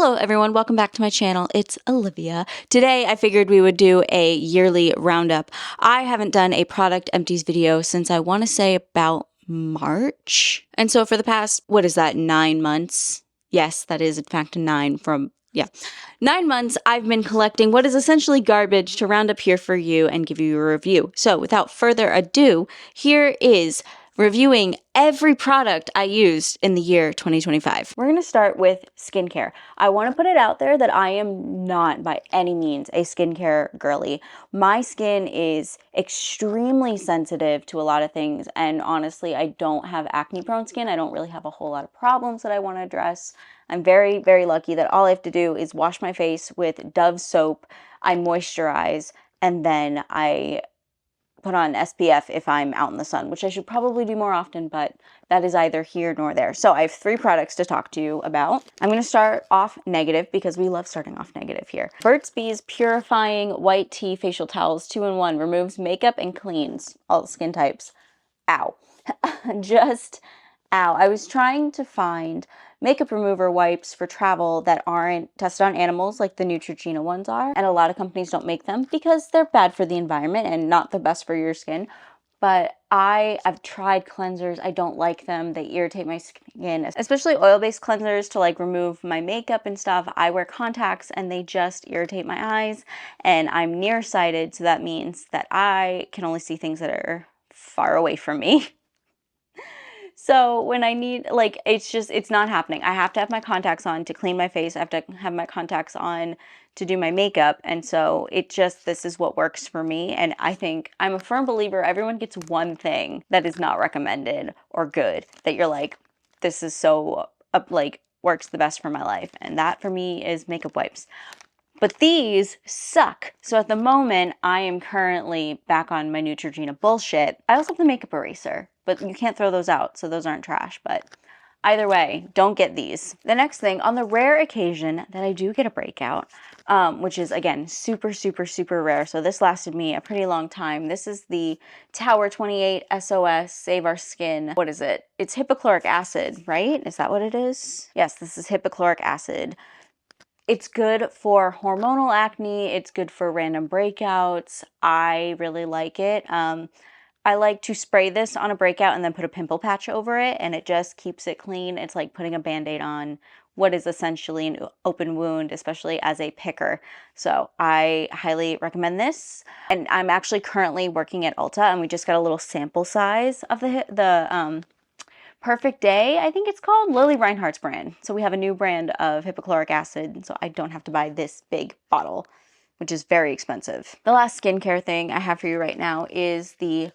Hello everyone, welcome back to my channel. It's Olivia. Today I figured we would do a yearly roundup. I haven't done a product empties video since I want to say about March. And so for the past, 9 months? Yes, that is in fact 9 months, I've been collecting what is essentially garbage to round up here for you and give you a review. So without further ado, here is reviewing every product I used in the year 2025. We're going to start with skincare. I want to put it out there that I am not by any means a skincare girly. My skin is extremely sensitive to a lot of things, and honestly, I don't have acne-prone skin. I don't really have a whole lot of problems that I want to address. I'm very, very lucky that all I have to do is wash my face with Dove soap, I moisturize, and then I put on SPF if I'm out in the sun, which I should probably do more often, but that is either here nor there. So I have 3 products to talk to you about. I'm going to start off negative because we love starting off negative here. Burt's Bees Purifying White Tea Facial Towels 2-in-1 removes makeup and cleans all skin types. Ow. Just ow. I was trying to find makeup remover wipes for travel that aren't tested on animals like the Neutrogena ones are, and a lot of companies don't make them because they're bad for the environment and not the best for your skin. But I've tried cleansers. I don't like them. They irritate my skin, especially oil-based cleansers to like remove my makeup and stuff. I wear contacts and they just irritate my eyes, and I'm nearsighted, so that means that I can only see things that are far away from me. So when I need, like, it's not happening. I have to have my contacts on to clean my face. I have to have my contacts on to do my makeup. And so this is what works for me. And I think I'm a firm believer everyone gets one thing that is not recommended or good that you're like, this is so, works the best for my life. And that for me is makeup wipes. But these suck. So at the moment, I am currently back on my Neutrogena bullshit. I also have the makeup eraser, but you can't throw those out, so those aren't trash. But either way, don't get these. The next thing, on the rare occasion that I do get a breakout, which is, again, super, super, super rare. So this lasted me a pretty long time. This is the Tower 28 SOS Save Our Skin. What is it? It's hypochloric acid, right? Is that what it is? Yes, this is hypochloric acid. It's good for hormonal acne. It's good for random breakouts. I really like it. I like to spray this on a breakout and then put a pimple patch over it, and it just keeps it clean. It's like putting a Band-Aid on what is essentially an open wound, especially as a picker. So I highly recommend this. And I'm actually currently working at Ulta, and we just got a little sample size of the Perfect Day, I think it's called, Lily Reinhardt's brand. So we have a new brand of hypochloric acid, so I don't have to buy this big bottle, which is very expensive. The last skincare thing I have for you right now is the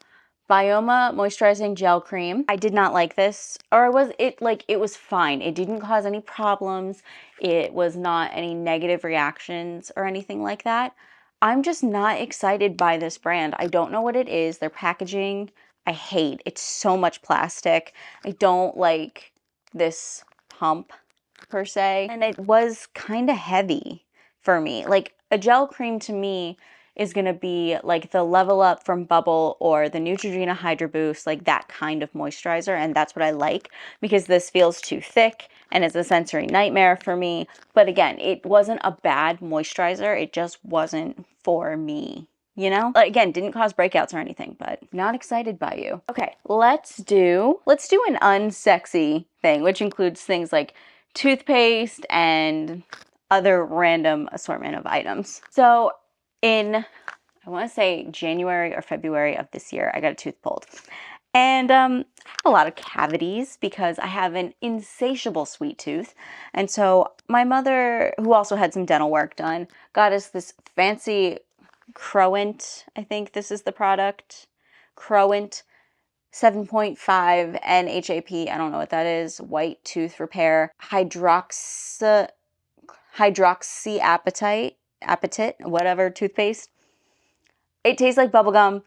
Bioma Moisturizing Gel Cream. I did not like this, or it was fine. It didn't cause any problems. It was not any negative reactions or anything like that. I'm just not excited by this brand. I don't know what it is. Their packaging, I hate. It's so much plastic. I don't like this pump per se. And it was kind of heavy for me. Like, a gel cream to me is going to be like the Level Up from Bubble or the Neutrogena Hydro Boost, like that kind of moisturizer. And that's what I like, because this feels too thick and is a sensory nightmare for me. But again, it wasn't a bad moisturizer. It just wasn't for me. You know, again, didn't cause breakouts or anything, but not excited by you. Okay, let's do an unsexy thing, which includes things like toothpaste and other random assortment of items. So in, I want to say January or February of this year, I got a tooth pulled. And I have a lot of cavities because I have an insatiable sweet tooth. And so my mother, who also had some dental work done, got us this fancy Crowent, I think this is the product. Crowent 7.5 NHAP, I don't know what that is. White tooth repair. Hydroxyapatite, whatever toothpaste. It tastes like bubblegum.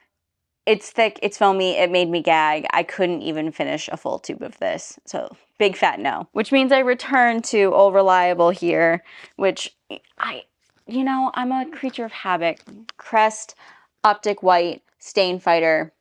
It's thick, it's foamy, it made me gag. I couldn't even finish a full tube of this. So big fat no. Which means I return to Old Reliable here, which I'm a creature of habit. Crest Optic White Stain Fighter.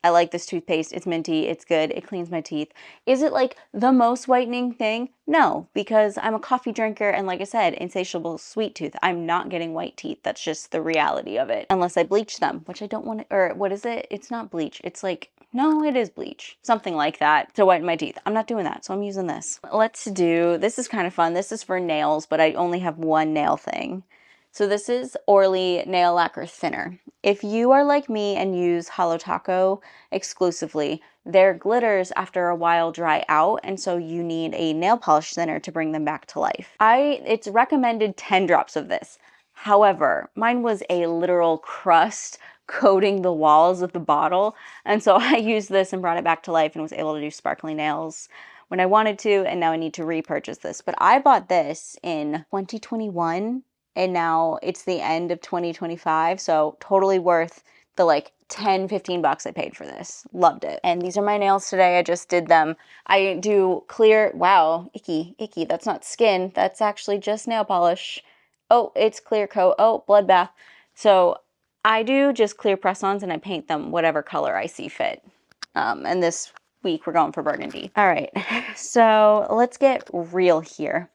I like this toothpaste. It's minty. It's good. It cleans my teeth. Is it like the most whitening thing? No, because I'm a coffee drinker and, like I said, insatiable sweet tooth. I'm not getting white teeth. That's just the reality of it. Unless I bleach them, which I don't want to, or what is it? It's not bleach. It's like, no, it is bleach. Something like that to whiten my teeth. I'm not doing that, so I'm using this. Let's do, this is kind of fun. This is for nails, but I only have one nail thing. So this is Orly Nail Lacquer Thinner. If you are like me and use Holo Taco exclusively, their glitters after a while dry out, and so you need a nail polish thinner to bring them back to life. It's recommended 10 drops of this. However, mine was a literal crust coating the walls of the bottle, and so I used this and brought it back to life and was able to do sparkly nails when I wanted to, and now I need to repurchase this. But I bought this in 2021, and now it's the end of 2025, so totally worth the like 10, 15 bucks I paid for this. Loved it. And these are my nails today. I just did them. I do clear, wow, icky, that's not skin. That's actually just nail polish. Oh, it's clear coat. Oh, bloodbath. So I do just clear press-ons and I paint them whatever color I see fit. And this week we're going for burgundy. All right, so let's get real here.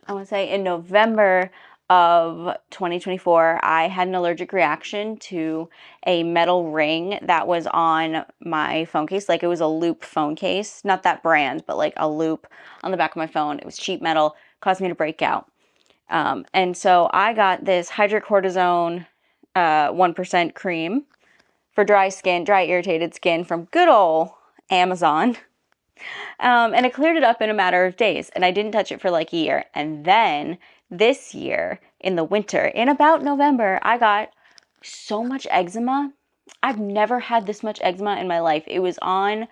I want to say in November of 2024, I had an allergic reaction to a metal ring that was on my phone case. Like, it was a loop phone case, not that brand, but like a loop on the back of my phone. It was cheap metal, caused me to break out. And so I got this hydrocortisone 1% cream for dry skin, dry irritated skin from good old Amazon. And it cleared it up in a matter of days, and I didn't touch it for like a year. And then this year in the winter, in about November, I got so much eczema. I've never had this much eczema in my life. It was on,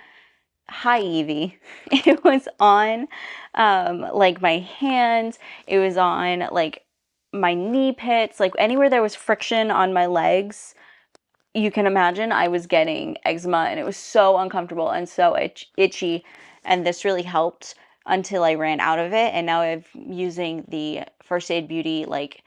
hi Evie, it was on like my hands, it was on like my knee pits, like anywhere there was friction on my legs. You can imagine I was getting eczema, and it was so uncomfortable and so itchy, and this really helped until I ran out of it. And now I'm using the First Aid Beauty like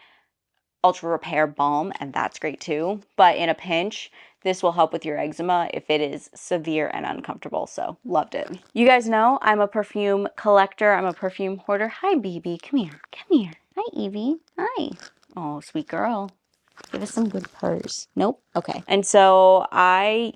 Ultra Repair Balm, and that's great too. But in a pinch, this will help with your eczema if it is severe and uncomfortable. So loved it. You guys know I'm a perfume collector. I'm a perfume hoarder. Hi, BB. Come here. Come here. Hi, Evie. Hi. Oh, sweet girl. Give us some good purrs. Nope. Okay. And so I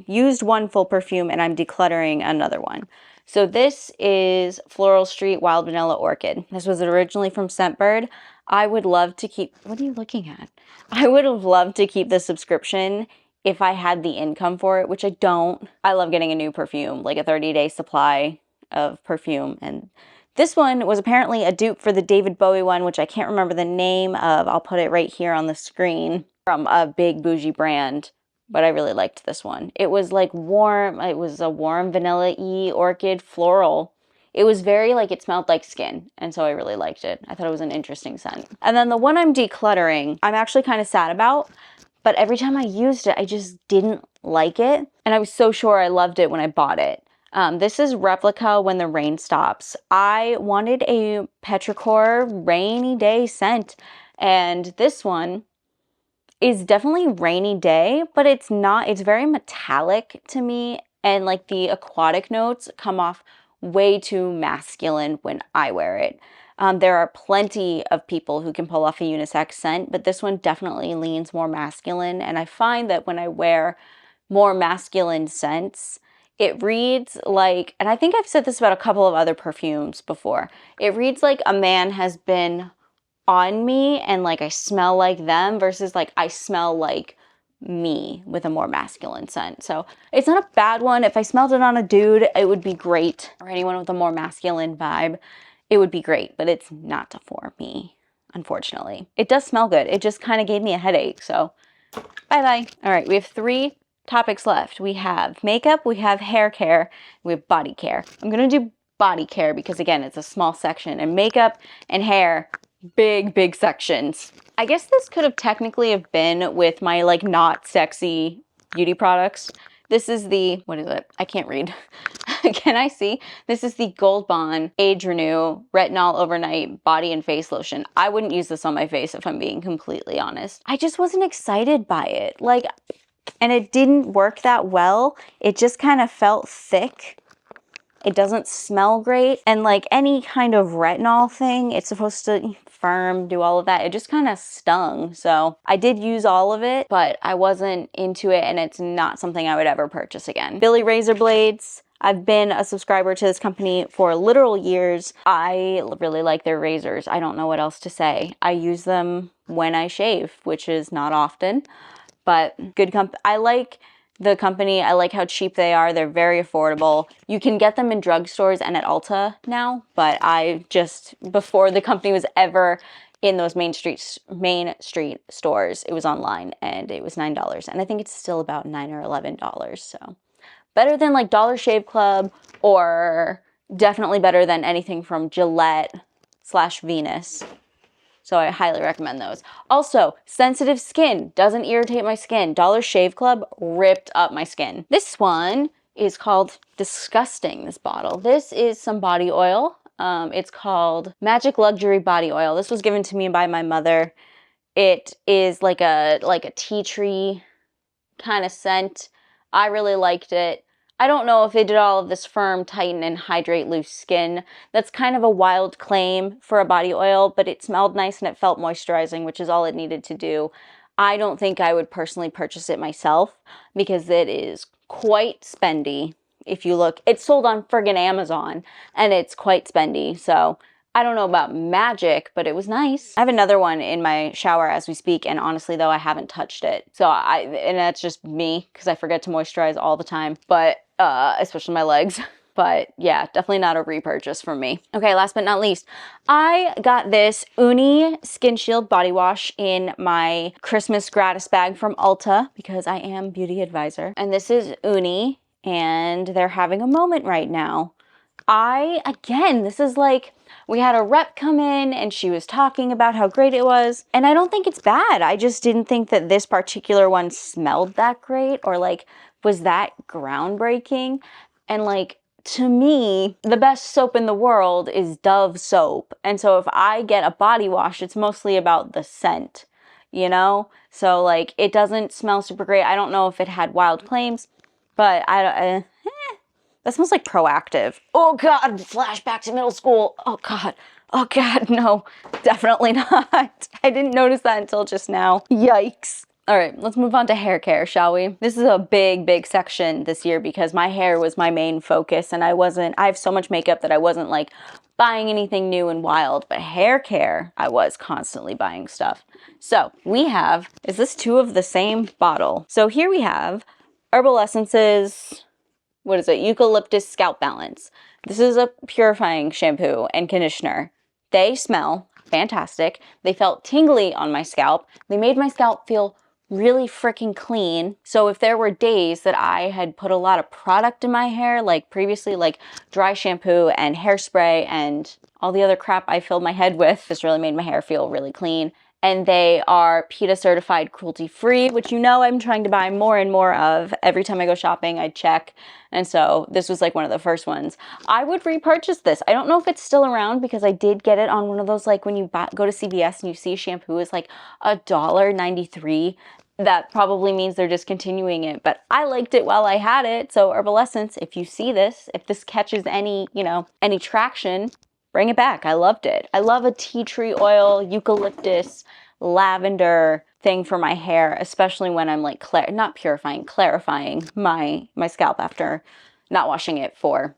used one full perfume and I'm decluttering another one. So this is Floral Street Wild Vanilla Orchid. This was originally from Scentbird. I would love to keep, what are you looking at? I would have loved to keep the subscription if I had the income for it, which I don't. I love getting a new perfume, like a 30-day supply of perfume. And this one was apparently a dupe for the David Bowie one, which I can't remember the name of. I'll put it right here on the screen, from a big bougie brand, but I really liked this one. It was like warm, it was a warm vanilla-y orchid floral. It was very like, it smelled like skin, and so I really liked it. I thought it was an interesting scent. And then the one I'm decluttering, I'm actually kind of sad about, but every time I used it, I just didn't like it, and I was so sure I loved it when I bought it. This is Replica When the Rain Stops. I wanted a petrichor rainy day scent, and this one is definitely rainy day, but it's not, it's very metallic to me, and like the aquatic notes come off way too masculine when I wear it. There are plenty of people who can pull off a unisex scent, but this one definitely leans more masculine, and I find that when I wear more masculine scents, it reads like, and I think I've said this about a couple of other perfumes before, it reads like a man has been on me and like I smell like them, versus like I smell like me with a more masculine scent. So it's not a bad one. If I smelled it on a dude, it would be great, or anyone with a more masculine vibe, it would be great, but it's not for me, unfortunately. It does smell good. It just kind of gave me a headache, so bye-bye. All right, we have 3 topics left. We have makeup, we have hair care, we have body care. I'm gonna do body care because again, it's a small section, and makeup and hair, big sections. I guess this could have technically have been with my like not sexy beauty products. This is the, what is it? I can't read. Can I see? This is the Gold Bond Age Renew Retinol Overnight Body and Face Lotion. I wouldn't use this on my face if I'm being completely honest. I just wasn't excited by it. Like, and it didn't work that well. It just kind of felt thick. It doesn't smell great. And like any kind of retinol thing, it's supposed to firm, do all of that. It just kind of stung. So I did use all of it, but I wasn't into it, and it's not something I would ever purchase again. Billy Razor Blades. I've been a subscriber to this company for literal years. I really like their razors. I don't know what else to say. I use them when I shave, which is not often, but good I like the company. I like how cheap they are. They're very affordable. You can get them in drugstores and at Ulta now, but I just, before the company was ever in those main street stores, it was online, and it was $9. And I think it's still about $9 or $11. So better than like Dollar Shave Club, or definitely better than anything from Gillette/Venus. So I highly recommend those. Also, sensitive skin, doesn't irritate my skin. Dollar Shave Club ripped up my skin. This one is called Disgusting, this bottle. This is some body oil. It's called Magic Luxury Body Oil. This was given to me by my mother. It is like a tea tree kind of scent. I really liked it. I don't know if they did all of this firm, tighten, and hydrate loose skin. That's kind of a wild claim for a body oil, but it smelled nice and it felt moisturizing, which is all it needed to do. I don't think I would personally purchase it myself because it is quite spendy. If you look, it's sold on friggin' Amazon, and it's quite spendy. So I don't know about magic, but it was nice. I have another one in my shower as we speak, and honestly though, I haven't touched it. And that's just me, because I forget to moisturize all the time, but especially my legs. But yeah, definitely not a repurchase from me. Okay, last but not least, I got this Uni Skin Shield Body Wash in my Christmas gratis bag from Ulta, because I am beauty advisor. And this is Uni, and they're having a moment right now. This is like, we had a rep come in and she was talking about how great it was. And I don't think it's bad. I just didn't think that this particular one smelled that great, or like was that groundbreaking. And like, to me, the best soap in the world is Dove soap. And so if I get a body wash, it's mostly about the scent, you know? So like, it doesn't smell super great. I don't know if it had wild claims, but that smells like Proactive. Oh God, flashback to middle school. Oh God, no, definitely not. I didn't notice that until just now. Yikes. All right, let's move on to hair care, shall we? This is a big section this year because my hair was my main focus, and I have so much makeup that I wasn't like buying anything new and wild, but hair care, I was constantly buying stuff. So we have, is this two of the same bottle? So here we have Herbal Essences, what is it? Eucalyptus Scalp Balance. This is a purifying shampoo and conditioner. They smell fantastic. They felt tingly on my scalp. They made my scalp feel really freaking clean. So if there were days that I had put a lot of product in my hair, like previously, like dry shampoo and hairspray and all the other crap I filled my head with, this really made my hair feel really clean. And they are PETA certified, cruelty-free, which you know I'm trying to buy more and more of. Every time I go shopping, I check. And so this was like one of the first ones. I would repurchase this. I don't know if it's still around, because I did get it on one of those, like when you go to CVS and you see shampoo is like $1.93. That probably means they're discontinuing it, but I liked it while I had it. So Herbal Essence, if you see this, if this catches any traction, bring it back. I loved it. I love a tea tree oil, eucalyptus, lavender thing for my hair, especially when I'm like not purifying, clarifying my scalp after not washing it for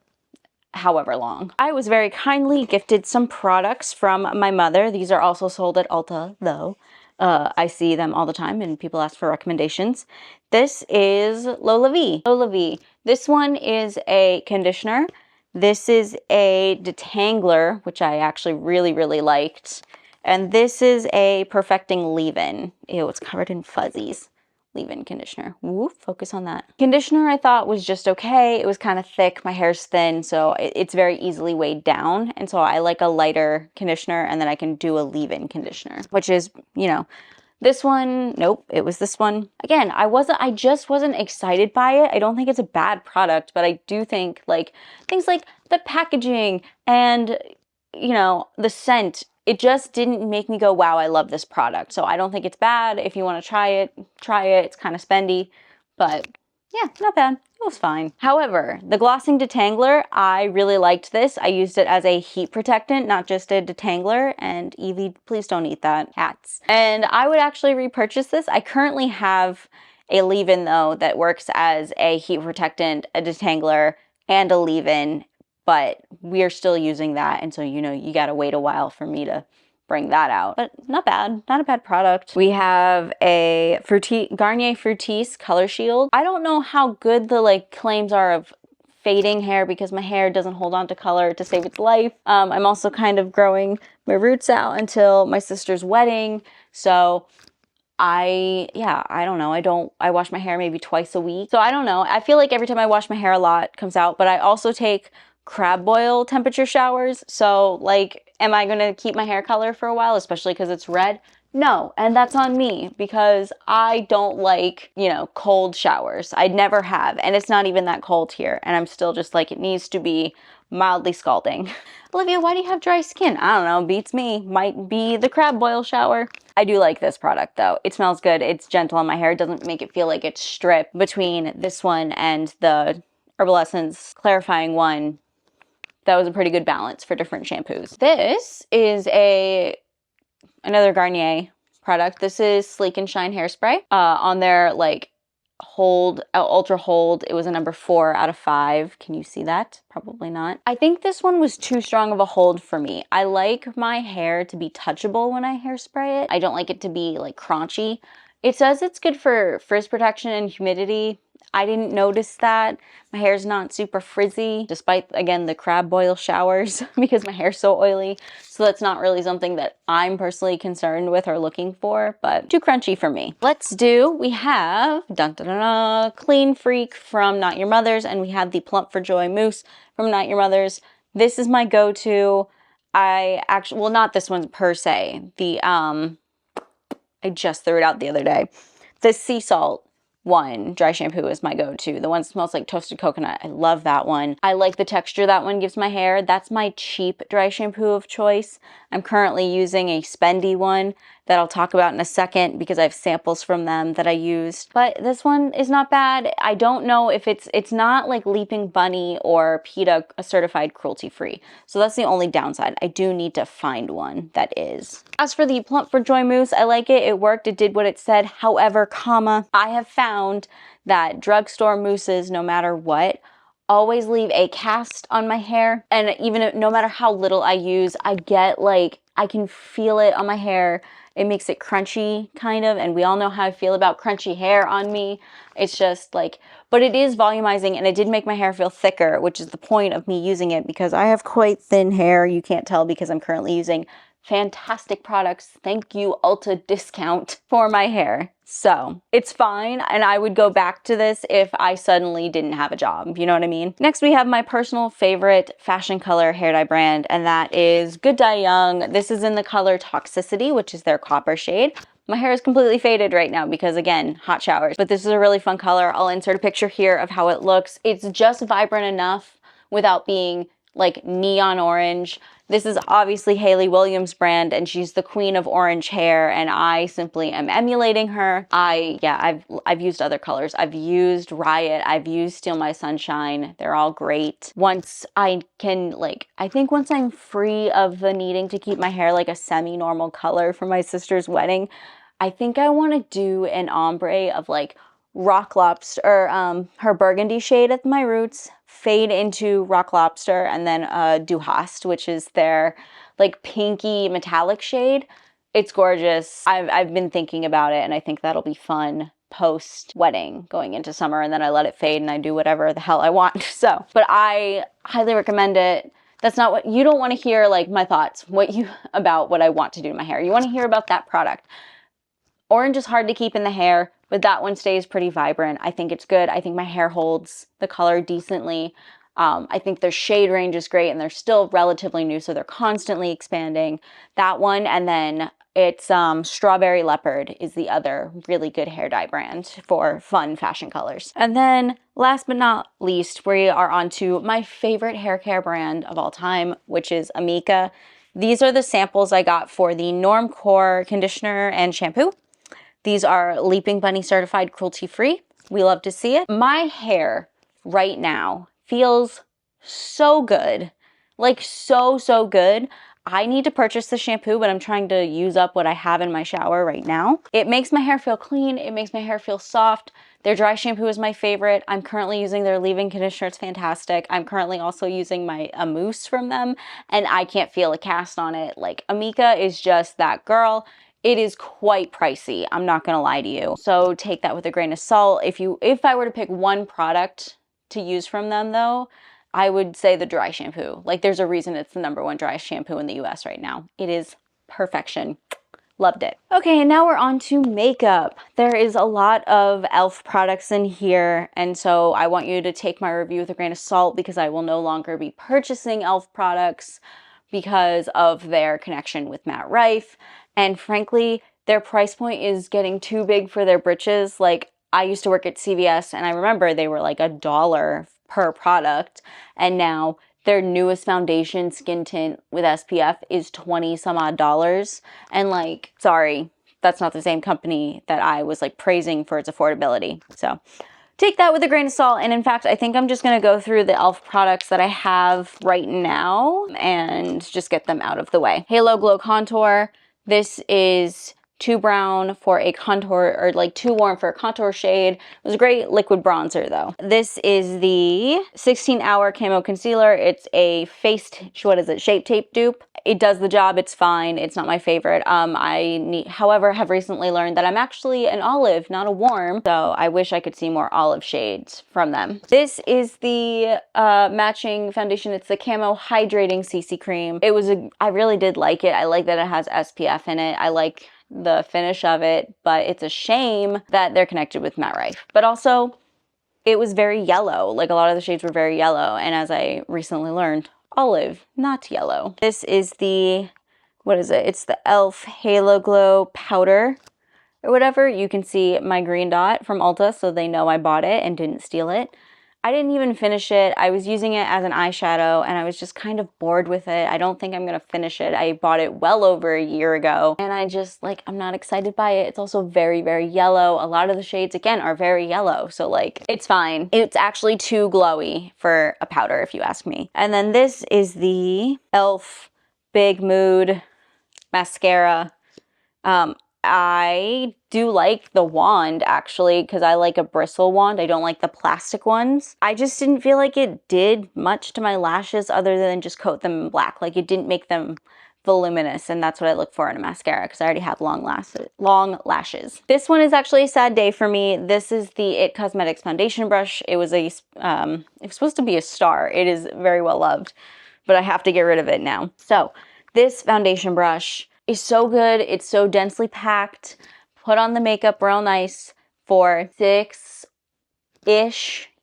however long. I was very kindly gifted some products from my mother. These are also sold at Ulta though. I see them all the time and people ask for recommendations. This is Lola V. Lola V. This one is a conditioner. This is a detangler, which I actually really liked. And this is a perfecting leave-in. Ew, it's covered in fuzzies. Leave-in conditioner. Woo, focus on that. Conditioner I thought was just okay. It was kind of thick. My hair's thin, so it's very easily weighed down. And so I like a lighter conditioner, and then I can do a leave-in conditioner, which is, this one, nope, it was this one. Again, I just wasn't excited by it. I don't think it's a bad product, but I do think like things like the packaging and, the scent, it just didn't make me go, wow, I love this product. So I don't think it's bad. If you want to try it, try it. It's kind of spendy, but yeah, not bad. It was fine. However, the glossing detangler, I really liked this. I used it as a heat protectant, not just a detangler. And Evie, please don't eat that. Cats. And I would actually repurchase this. I currently have a leave-in though that works as a heat protectant, a detangler, and a leave-in, but we're still using that. And so, you know, you gotta wait a while for me to bring that out, but not bad, not a bad product. We have a Garnier Fructis Color Shield. I don't know how good the like claims are of fading hair because my hair doesn't hold on to color to save its life. I'm also kind of growing my roots out until my sister's wedding, so I don't know. I wash my hair maybe twice a week. So I don't know. I feel like every time I wash my hair, a lot comes out, but I also take crab boil temperature showers. So like, am I gonna keep my hair color for a while, especially because it's red? No, and that's on me because I don't like, you know, cold showers. I never have, and it's not even that cold here, and I'm still just like, it needs to be mildly scalding. Olivia, why do you have dry skin? I don't know, beats me. Might be the crab boil shower. I do like this product though. It smells good, it's gentle on my hair, it doesn't make it feel like it's stripped. Between this one and the Herbal Essence clarifying one, that was a pretty good balance for different shampoos. This is another Garnier product. This is Sleek and Shine Hairspray. On their like ultra hold, it was a number 4 out of 5. Can you see that? Probably not. I think this one was too strong of a hold for me. I like my hair to be touchable when I hairspray it. I don't like it to be like crunchy. It says it's good for frizz protection and humidity. I didn't notice that. My hair's not super frizzy, despite, again, the crab boil showers because my hair's so oily. So that's not really something that I'm personally concerned with or looking for, but too crunchy for me. We have Clean Freak from Not Your Mother's, and we have the Plump for Joy Mousse from Not Your Mother's. This is my go-to. Well, not this one per se. I just threw it out the other day. The Sea Salt one dry shampoo is my go-to. The one that smells like toasted coconut. I love that one. I like the texture that one gives my hair. That's my cheap dry shampoo of choice. I'm currently using a spendy one that I'll talk about in a second because I have samples from them that I used. But this one is not bad. I don't know if it's not like Leaping Bunny or PETA certified cruelty-free. So that's the only downside. I do need to find one that is. As for the Plump for Joy mousse, I like it. It worked. It did what it said. However, I have found that drugstore mousses, no matter what, always leave a cast on my hair. And even no matter how little I use, I get like, I can feel it on my hair. It makes it crunchy, kind of, and we all know how I feel about crunchy hair on me. It's just like, but it is volumizing, and it did make my hair feel thicker, which is the point of me using it, because I have quite thin hair. You can't tell because I'm currently using fantastic products. Thank you, Ulta discount, for my hair. So it's fine, and I would go back to this if I suddenly didn't have a job, you know what I mean? Next, we have my personal favorite fashion color hair dye brand, and that is Good Dye Young. This is in the color Toxicity, which is their copper shade. My hair is completely faded right now because, again, hot showers, but this is a really fun color. I'll insert a picture here of how it looks. It's just vibrant enough without being like neon orange. This is obviously Hayley Williams' brand, and she's the queen of orange hair, and I simply am emulating her. I've used other colors. I've used Riot. I've used Steal My Sunshine. They're all great. Once I can, like, I think once I'm free of the needing to keep my hair like a semi-normal color for my sister's wedding, I think I want to do an ombre of like Rock Lobster, or her burgundy shade at my roots, fade into Rock Lobster, and then Du Hast, which is their like pinky metallic shade. It's gorgeous. I've been thinking about it, and I think that'll be fun post wedding going into summer, and then I let it fade and I do whatever the hell I want. So, but I highly recommend it. That's not what you don't want to hear, like my thoughts, about what I want to do to my hair. You want to hear about that product. Orange is hard to keep in the hair, but that one stays pretty vibrant. I think it's good. I think my hair holds the color decently. I think their shade range is great, and they're still relatively new, so they're constantly expanding. That one, and then it's Strawberry Leopard is the other really good hair dye brand for fun fashion colors. And then last but not least, we are on to my favorite hair care brand of all time, which is Amika. These are the samples I got for the Normcore conditioner and shampoo. These are Leaping Bunny certified cruelty-free. We love to see it. My hair right now feels so good. Like so good. I need to purchase the shampoo, but I'm trying to use up what I have in my shower right now. It makes my hair feel clean. It makes my hair feel soft. Their dry shampoo is my favorite. I'm currently using their leave-in conditioner. It's fantastic. I'm currently also using my mousse from them, and I can't feel a cast on it. Like, Amika is just that girl. It is quite pricey, I'm not gonna lie to you. So take that with a grain of salt. If I were to pick one product to use from them though, I would say the dry shampoo. Like, there's a reason it's the #1 dry shampoo in the US right now. It is perfection. Loved it. Okay, and now we're on to makeup. There is a lot of e.l.f. products in here, and so I want you to take my review with a grain of salt because I will no longer be purchasing e.l.f. products because of their connection with Matt Rife. And frankly, their price point is getting too big for their britches. Like, I used to work at CVS and I remember they were like $1 per product, and now their newest foundation skin tint with SPF is 20 some odd dollars. And like, sorry, that's not the same company that I was like praising for its affordability. So take that with a grain of salt. And in fact, I think I'm just gonna go through the e.l.f. products that I have right now and just get them out of the way. Halo Glow Contour. This is too brown for a contour, or like too warm for a contour shade. It was a great liquid bronzer though. This is the 16-hour camo concealer. It's a shape tape dupe. It does the job, it's fine. It's not my favorite. However, have recently learned that I'm actually an olive, not a warm. So I wish I could see more olive shades from them. This is the matching foundation. It's the Camo Hydrating CC Cream. I really did like it. I like that it has SPF in it. I like the finish of it, but it's a shame that they're connected with Matt Rife. But also, it was very yellow. Like, a lot of the shades were very yellow, and as I recently learned, olive, not yellow. This is the, what is it? It's the e.l.f. Halo Glow Powder or whatever. You can see my green dot from Ulta, so they know I bought it and didn't steal it. I didn't even finish it. I was using it as an eyeshadow and I was just kind of bored with it. I don't think I'm gonna finish it. I bought it well over a year ago and I just, like, I'm not excited by it. It's also very, very yellow. A lot of the shades, again, are very yellow. So like, it's fine. It's actually too glowy for a powder, if you ask me. And then this is the e.l.f. Big Mood Mascara. I do like the wand, actually, because I like a bristle wand. I don't like the plastic ones. I just didn't feel like it did much to my lashes other than just coat them in black. Like, it didn't make them voluminous, and that's what I look for in a mascara because I already have long lashes. This one is actually a sad day for me. This is the IT Cosmetics foundation brush. It was supposed to be a star. It is very well loved, but I have to get rid of it now. So this foundation brush is so good. It's so densely packed. Put on the makeup real nice for 6-ish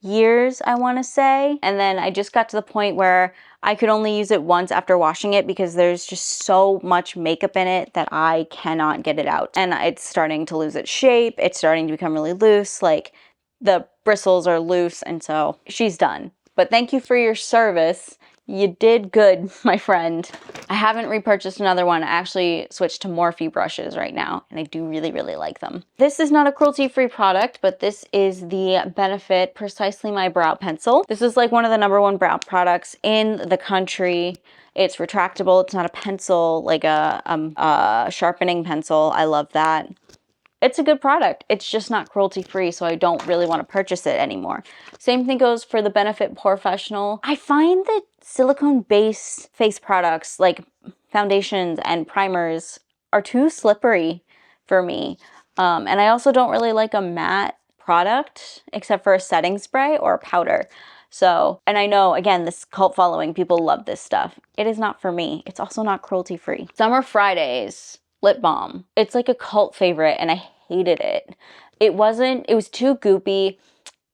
years, I want to say. And then I just got to the point where I could only use it once after washing it because there's just so much makeup in it that I cannot get it out. And it's starting to lose its shape. It's starting to become really loose. Like, the bristles are loose, and so she's done. But thank you for your service. You did good, my friend. I haven't repurchased another one. I actually switched to Morphe brushes right now, and I do really, really like them. This is not a cruelty-free product, but this is the Benefit Precisely My Brow Pencil. This is like one of the #1 brow products in the country. It's retractable. It's not a pencil, like a sharpening pencil. I love that. It's a good product. It's just not cruelty-free, so I don't really want to purchase it anymore. Same thing goes for the Benefit Professional. I find that silicone-based face products, like foundations and primers, are too slippery for me. And I also don't really like a matte product, except for a setting spray or a powder. So, and I know, again, this cult following, people love this stuff. It is not for me. It's also not cruelty-free. Summer Fridays lip balm. It's like a cult favorite and I hated it. It was too goopy.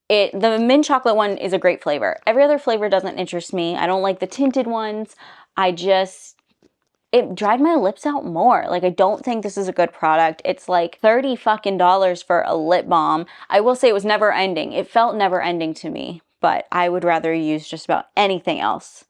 The mint chocolate one is a great flavor. Every other flavor doesn't interest me. I don't like the tinted ones. It dried my lips out more. Like, I don't think this is a good product. It's like $30 fucking for a lip balm. I will say it was never ending. It felt never ending to me, but I would rather use just about anything else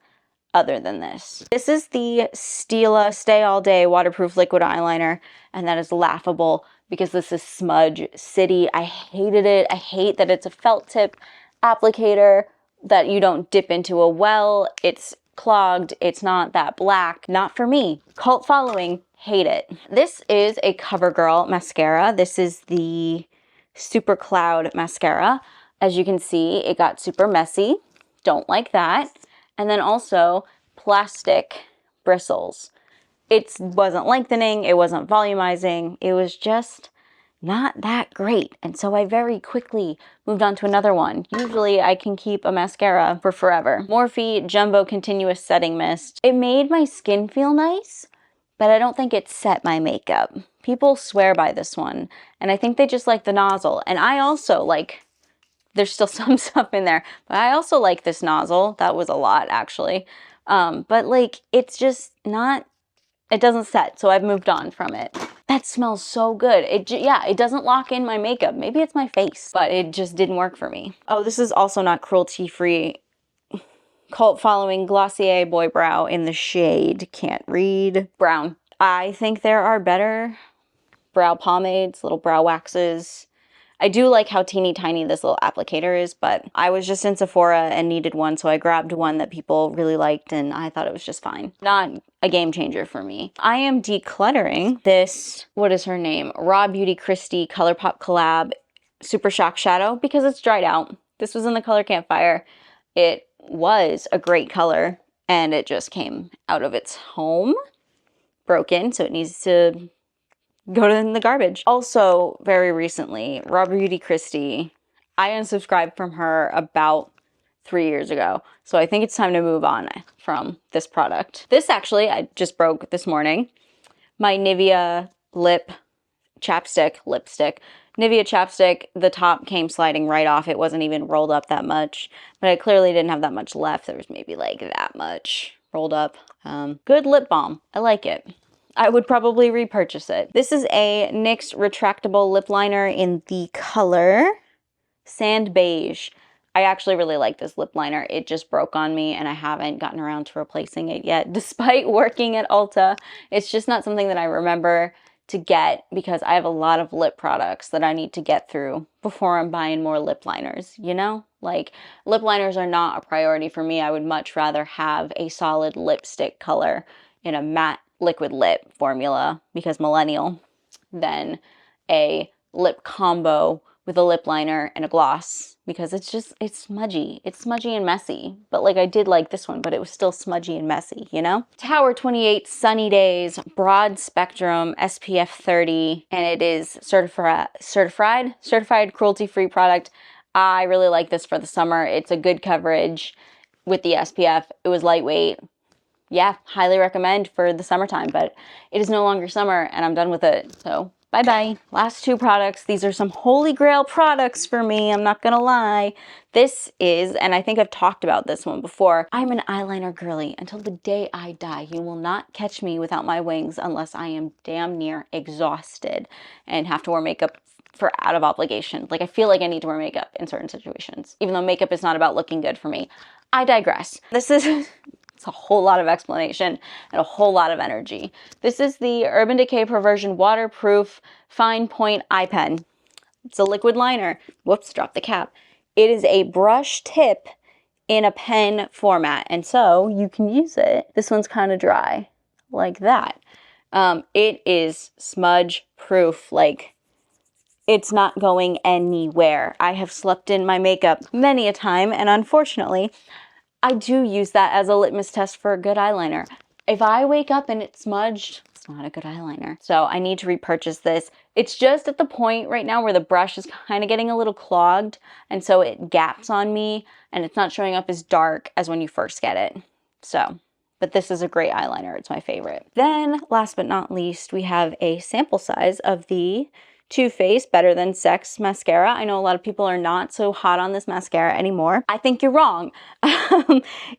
other than this. This is the Stila Stay All Day Waterproof Liquid Eyeliner, and that is laughable because this is Smudge City. I hated it. I hate that it's a felt tip applicator that you don't dip into a well. It's clogged. It's not that black. Not for me. Cult following, hate it. This is a CoverGirl mascara. This is the Super Cloud mascara. As you can see, it got super messy. Don't like that. And then also plastic bristles. It wasn't lengthening, it wasn't volumizing, it was just not that great. And so I very quickly moved on to another one. Usually I can keep a mascara for forever. Morphe Jumbo Continuous Setting Mist. It made my skin feel nice, but I don't think it set my makeup. People swear by this one, and I think they just like the nozzle. And I also like, there's still some stuff in there, but I also like this nozzle. That was a lot, actually. But like, it's just not, it doesn't set, so I've moved on from it. That smells so good. It doesn't lock in my makeup. Maybe it's my face, but it just didn't work for me. Oh, this is also not cruelty-free. Cult following Glossier Boy Brow in the shade, can't read, brown. I think there are better brow pomades, little brow waxes. I do like how teeny tiny this little applicator is, but I was just in Sephora and needed one, so I grabbed one that people really liked, and I thought it was just fine. Not a game changer for me. I am decluttering this, what is her name? Raw Beauty Christie ColourPop collab Super Shock Shadow, because it's dried out. This was in the color Campfire. It was a great color, and it just came out of its home, broken, so it needs to go in the garbage. Also, very recently, Raw Beauty Christie, I unsubscribed from her about 3 years ago. So I think it's time to move on from this product. This actually, I just broke this morning. My Nivea lipstick. Nivea chapstick, the top came sliding right off. It wasn't even rolled up that much, but I clearly didn't have that much left. There was maybe like that much rolled up. Good lip balm. I like it. I would probably repurchase it. This is a NYX retractable lip liner in the color Sand Beige. I actually really like this lip liner. It just broke on me and I haven't gotten around to replacing it yet. Despite working at Ulta, it's just not something that I remember to get because I have a lot of lip products that I need to get through before I'm buying more lip liners, you know? Like, lip liners are not a priority for me. I would much rather have a solid lipstick color in a matte liquid lip formula, because millennial, than a lip combo with a lip liner and a gloss, because it's smudgy. It's smudgy and messy. But like, I did like this one, but it was still smudgy and messy, you know? Tower 28 Sunny Days Broad Spectrum SPF 30, and it is certified cruelty-free product. I really like this for the summer. It's a good coverage with the SPF. It was lightweight. Yeah, highly recommend for the summertime, but it is no longer summer and I'm done with it. So bye-bye. Last two products. These are some holy grail products for me. I'm not gonna lie. This is, and I think I've talked about this one before, I'm an eyeliner girly until the day I die. You will not catch me without my wings unless I am damn near exhausted and have to wear makeup for out of obligation. Like, I feel like I need to wear makeup in certain situations, even though makeup is not about looking good for me. I digress. This is it's a whole lot of explanation and a whole lot of energy. This is the Urban Decay Perversion Waterproof Fine Point Eye Pen. It's a liquid liner. Whoops, dropped the cap. It is a brush tip in a pen format, and so you can use it. This one's kind of dry, like that. It is smudge proof. Like, it's not going anywhere. I have slept in my makeup many a time, and unfortunately, I do use that as a litmus test for a good eyeliner. If I wake up and it's smudged, it's not a good eyeliner. So I need to repurchase this. It's just at the point right now where the brush is kind of getting a little clogged, and so it gaps on me, and it's not showing up as dark as when you first get it. So, but this is a great eyeliner. It's my favorite. Then, last but not least, we have a sample size of the Too Faced Better Than Sex mascara. I know a lot of people are not so hot on this mascara anymore. I think you're wrong.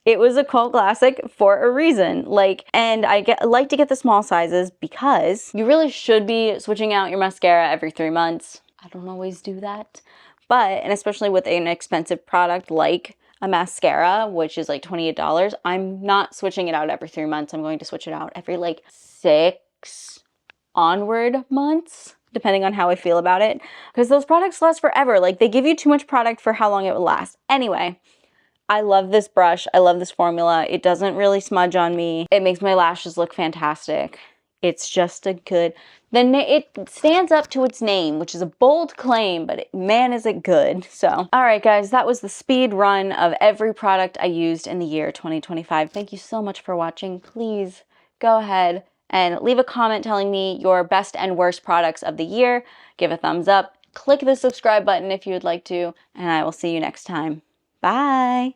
It was a cult classic for a reason. Like, and I like to get the small sizes because you really should be switching out your mascara every 3 months. I don't always do that, and especially with an expensive product like a mascara, which is like $28, I'm not switching it out every 3 months. I'm going to switch it out every like 6 onward months. depending on how I feel about it, because those products last forever. Like, they give you too much product for how long it will last. Anyway, I love this brush. I love this formula. It doesn't really smudge on me. It makes my lashes look fantastic. It's just a good, it stands up to its name, which is a bold claim, but man, is it good. So, all right, guys, that was the speed run of every product I used in the year 2025. Thank you so much for watching. Please go ahead and leave a comment telling me your best and worst products of the year. Give a thumbs up. Click the subscribe button if you would like to, and I will see you next time. Bye.